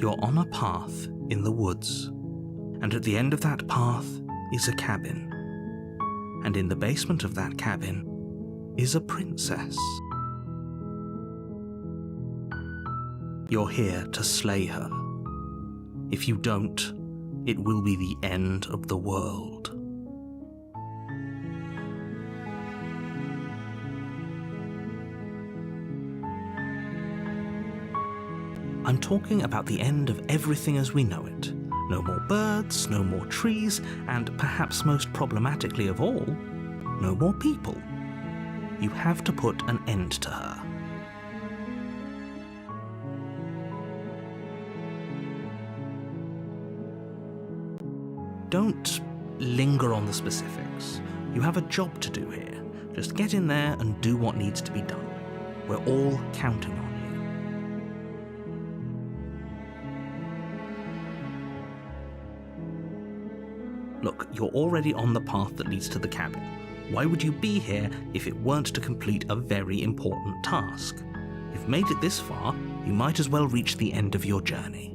You're on a path in the woods, and at the end of that path is a cabin. And in the basement of that cabin is a princess. You're here to slay her. If you don't, it will be the end of the world. I'm talking about the end of everything as we know it. No more birds, no more trees, and perhaps most problematically of all, no more people. You have to put an end to her. Don't linger on the specifics. You have a job to do here. Just get in there and do what needs to be done. We're all counting on you. Look, you're already on the path that leads to the cabin. Why would you be here if it weren't to complete a very important task? You've made it this far, you might as well reach the end of your journey.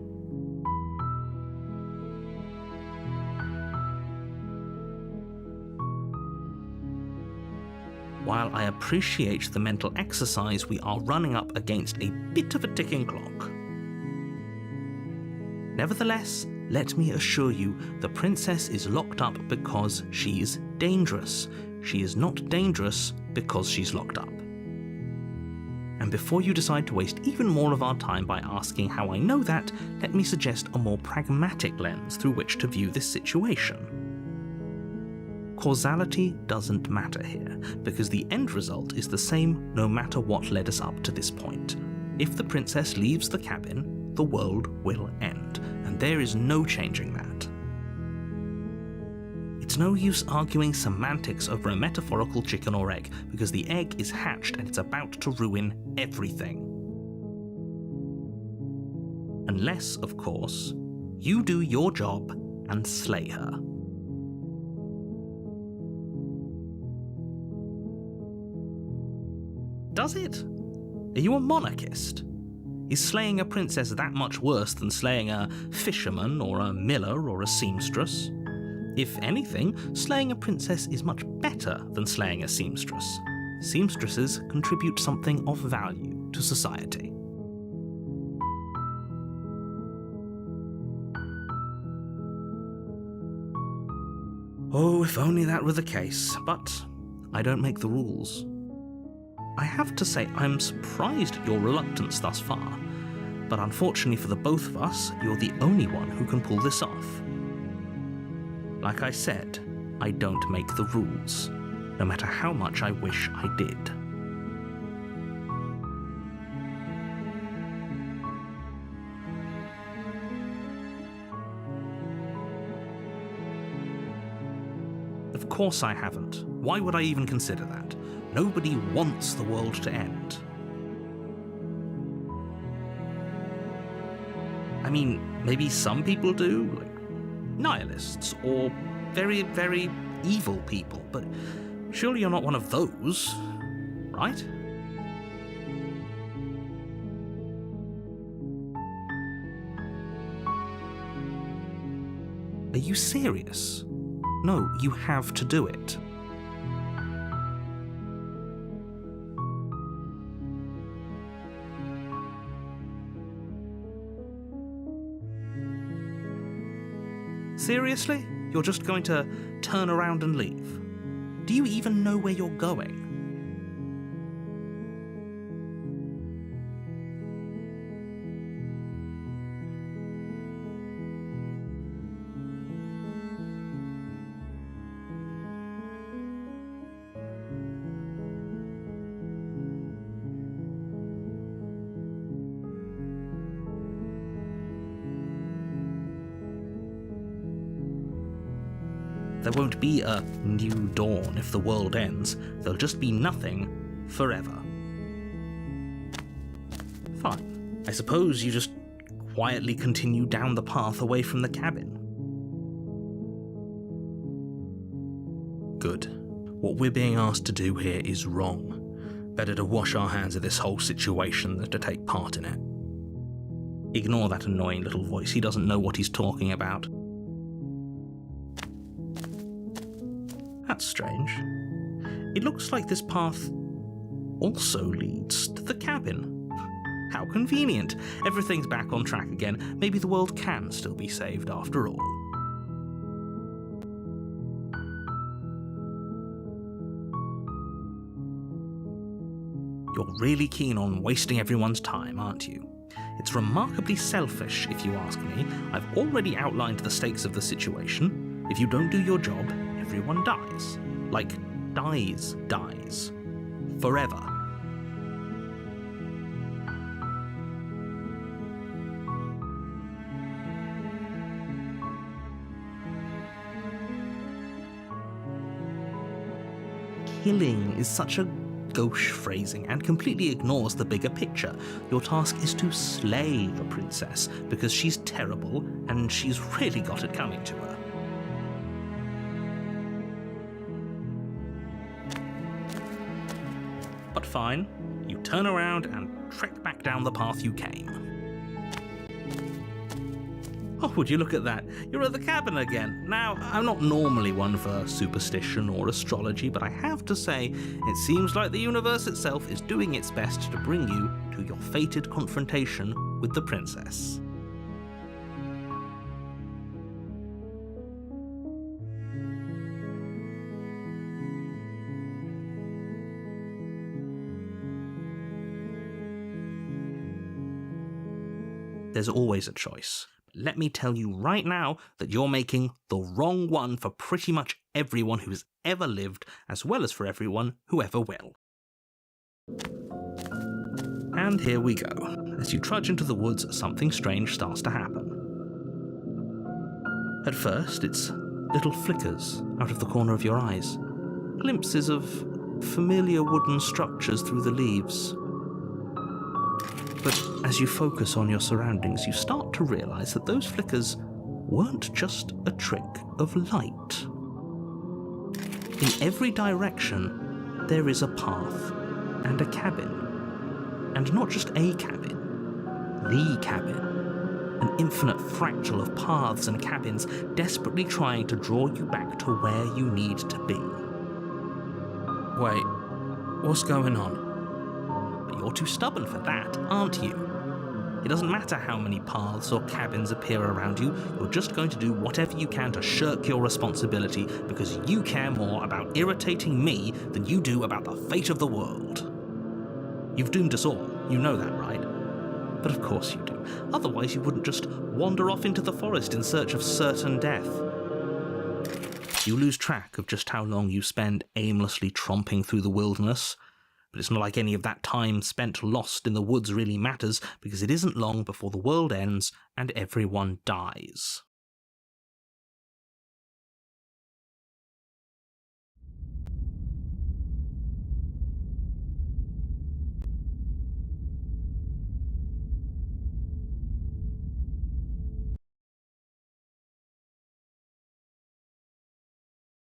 While I appreciate the mental exercise, we are running up against a bit of a ticking clock. Nevertheless, let me assure you, the princess is locked up because she's dangerous. She is not dangerous because she's locked up. And before you decide to waste even more of our time by asking how I know that, let me suggest a more pragmatic lens through which to view this situation. Causality doesn't matter here, because the end result is the same no matter what led us up to this point. If the princess leaves the cabin, the world will end, and there is no changing that. It's no use arguing semantics over a metaphorical chicken or egg, because the egg is hatched and it's about to ruin everything. Unless, of course, you do your job and slay her. Does it? Are you a monarchist? Is slaying a princess that much worse than slaying a fisherman or a miller or a seamstress? If anything, slaying a princess is much better than slaying a seamstress. Seamstresses contribute something of value to society. Oh, if only that were the case, but I don't make the rules. I have to say I'm surprised at your reluctance thus far, but unfortunately for the both of us, you're the only one who can pull this off. Like I said, I don't make the rules, no matter how much I wish I did. Of course I haven't. Why would I even consider that? Nobody wants the world to end. I mean, maybe some people do, like nihilists, or very, very evil people, but surely you're not one of those, right? Are you serious? No, you have to do it. Seriously? You're just going to turn around and leave? Do you even know where you're going? There won't be a new dawn if the world ends. There'll just be nothing forever. Fine. I suppose you just quietly continue down the path away from the cabin. Good. What we're being asked to do here is wrong. Better to wash our hands of this whole situation than to take part in it. Ignore that annoying little voice, he doesn't know what he's talking about. That's strange. It looks like this path also leads to the cabin. How convenient. Everything's back on track again. Maybe the world can still be saved after all. You're really keen on wasting everyone's time, aren't you? It's remarkably selfish, if you ask me. I've already outlined the stakes of the situation. If you don't do your job, everyone dies. Like, dies. Forever. Killing is such a gauche phrasing and completely ignores the bigger picture. Your task is to slay the princess because she's terrible and she's really got it coming to her. But fine, you turn around and trek back down the path you came. Oh, would you look at that? You're at the cabin again. Now, I'm not normally one for superstition or astrology, but I have to say, it seems like the universe itself is doing its best to bring you to your fated confrontation with the princess. There's always a choice. Let me tell you right now that you're making the wrong one for pretty much everyone who's ever lived, as well as for everyone who ever will. And here we go. As you trudge into the woods, something strange starts to happen. At first, it's little flickers out of the corner of your eyes, glimpses of familiar wooden structures through the leaves. But as you focus on your surroundings, you start to realize that those flickers weren't just a trick of light. In every direction, there is a path and a cabin. And not just a cabin, the cabin. An infinite fractal of paths and cabins desperately trying to draw you back to where you need to be. Wait, what's going on? You're too stubborn for that, aren't you? It doesn't matter how many paths or cabins appear around you, you're just going to do whatever you can to shirk your responsibility because you care more about irritating me than you do about the fate of the world. You've doomed us all, you know that, right? But of course you do. Otherwise you wouldn't just wander off into the forest in search of certain death. You lose track of just how long you spend aimlessly tromping through the wilderness. But it's not like any of that time spent lost in the woods really matters, because it isn't long before the world ends and everyone dies.